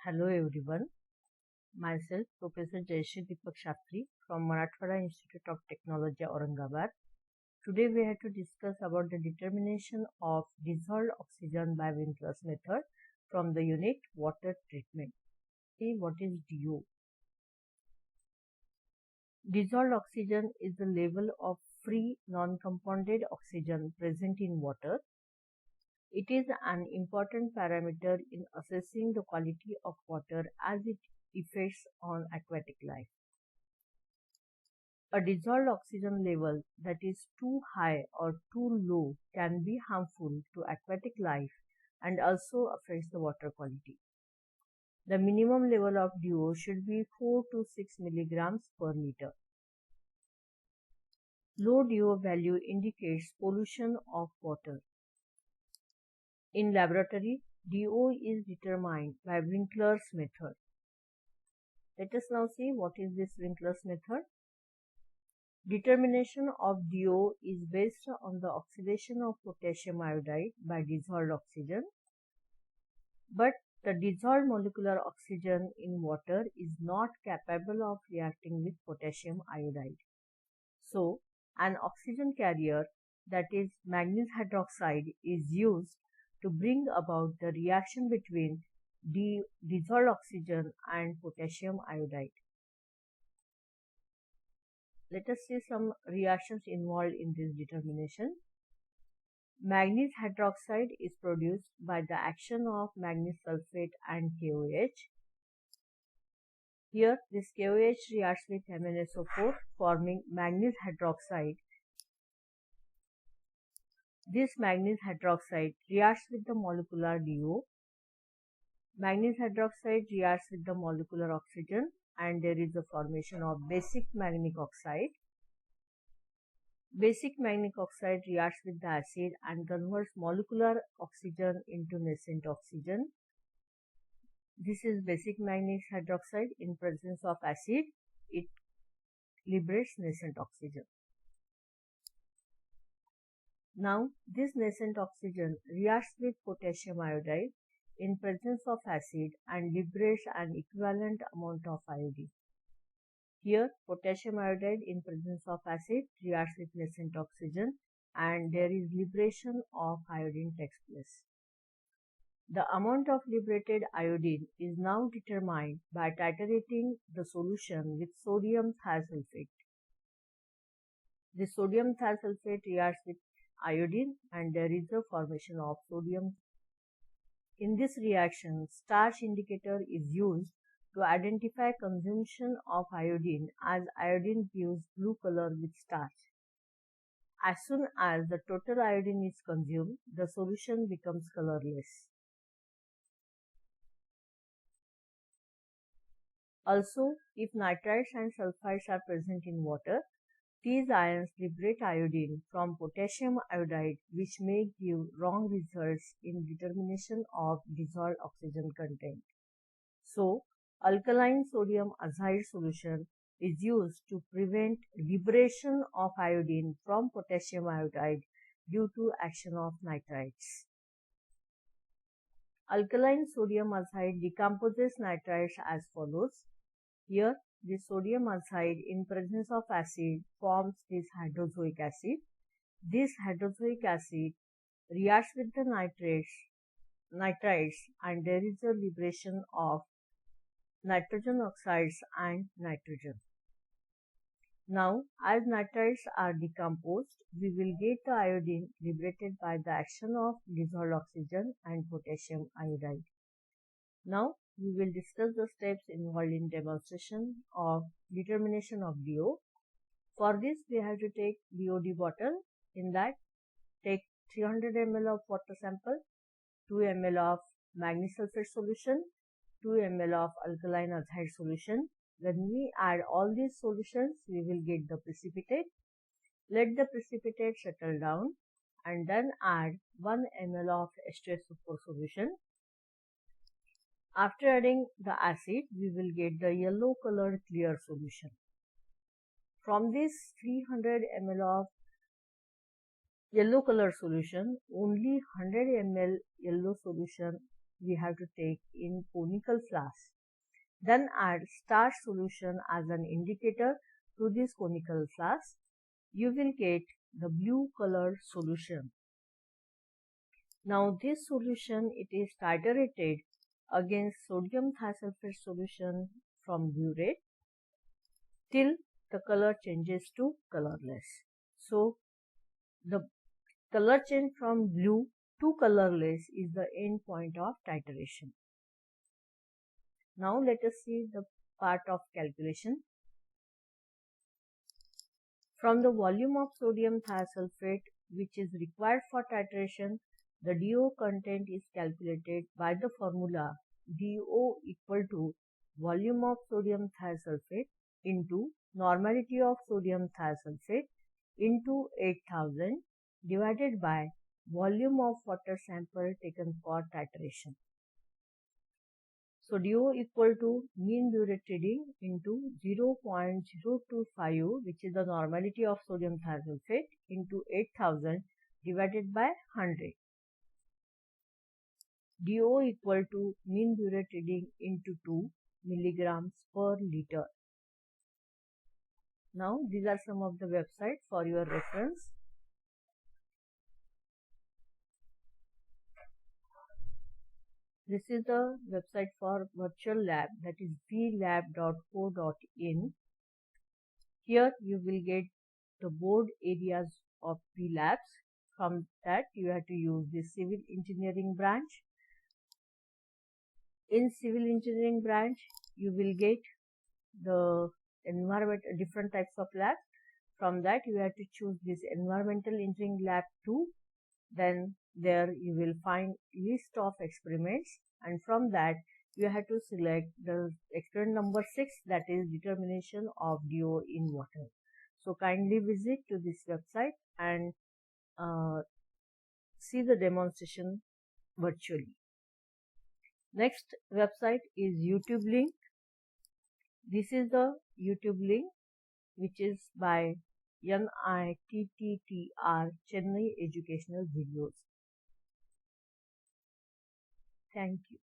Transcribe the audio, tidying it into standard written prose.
Hello everyone, myself Professor Jayashree Deepak Shastri from Marathwada Institute of Technology, Aurangabad. Today we have to discuss about the determination of dissolved oxygen by Winkler's method from the unit water treatment. See what is DO. Dissolved oxygen is the level of free non-compounded oxygen present in water. It is an important parameter in assessing the quality of water as it affects on aquatic life. A dissolved oxygen level that is too high or too low can be harmful to aquatic life and also affects the water quality. The minimum level of DO should be 4 to 6 milligrams per liter. Low DO value indicates pollution of water. In laboratory, DO is determined by Winkler's method. Let us now see what is this Winkler's method. Determination of DO is based on the oxidation of potassium iodide by dissolved oxygen, but the dissolved molecular oxygen in water is not capable of reacting with potassium iodide. So, an oxygen carrier, that is manganese hydroxide, is used to bring about the reaction between dissolved oxygen and potassium iodide. Let us see some reactions involved in this determination. Manganese hydroxide is produced by the action of manganese sulfate and KOH. Here, this KOH reacts with MnSO4 forming manganese hydroxide. This manganese hydroxide reacts with the molecular DO. Manganese hydroxide reacts with the molecular oxygen and there is a formation of basic manganic oxide. Basic manganic oxide reacts with the acid and converts molecular oxygen into nascent oxygen. This is basic manganese hydroxide. In presence of acid, it liberates nascent oxygen. Now, this nascent oxygen reacts with potassium iodide in presence of acid and liberates an equivalent amount of iodine. Here, potassium iodide in presence of acid reacts with nascent oxygen and there is liberation of iodine takes place. The amount of liberated iodine is now determined by titrating the solution with sodium thiosulfate. The sodium thiosulfate reacts with iodine and there is a formation of sodium. In this reaction, starch indicator is used to identify consumption of iodine as iodine gives blue color with starch. As soon as the total iodine is consumed, the solution becomes colorless. Also, if nitrites and sulfides are present in water, these ions liberate iodine from potassium iodide, which may give wrong results in determination of dissolved oxygen content. So, alkaline sodium azide solution is used to prevent liberation of iodine from potassium iodide due to action of nitrites. Alkaline sodium azide decomposes nitrites as follows. Here, the sodium azide in presence of acid forms this hydrozoic acid. This hydrozoic acid reacts with the nitrites and there is a liberation of nitrogen oxides and nitrogen. Now, as nitrites are decomposed, we will get the iodine liberated by the action of dissolved oxygen and potassium iodide. Now, we will discuss the steps involved in demonstration of determination of DO. For this, we have to take DOD bottle. In that, take 300 ml of water sample, 2 ml of manganese sulfate solution, 2 ml of alkaline azide solution. When we add all these solutions, we will get the precipitate. Let the precipitate settle down and then add 1 ml of H2SO4 solution. After adding the acid, we will get the yellow colored clear solution. From this 300 ml of yellow color solution, only 100 ml yellow solution we have to take in conical flask. Then add starch solution as an indicator to this conical flask. You will get the blue colored solution. Now this solution, it is titrated against sodium thiosulfate solution from blue red till the color changes to colorless. So the color change from blue to colorless is the end point of titration. Now let us see the part of calculation. From the volume of sodium thiosulfate which is required for titration, the DO content is calculated by the formula DO equal to volume of sodium thiosulfate into normality of sodium thiosulfate into 8000 divided by volume of water sample taken for titration. So DO equal to mean burette reading into 0.025, which is the normality of sodium thiosulfate, into 8000 divided by 100. DO equal to mean burette reading into 2 milligrams per liter. Now these are some of the websites for your reference. This is the website for virtual lab, that is vlab.co.in. Here you will get the board areas of the labs. From that you have to use the civil engineering branch. In civil engineering branch you will get the different types of labs. From that you have to choose this environmental engineering lab 2. Then there you will find list of experiments, and from that you have to select the experiment number 6, that is determination of DO in water. So kindly visit to this website and see the demonstration virtually. Next website is YouTube link. This is the YouTube link which is by NITTTR Chennai Educational Videos. Thank you.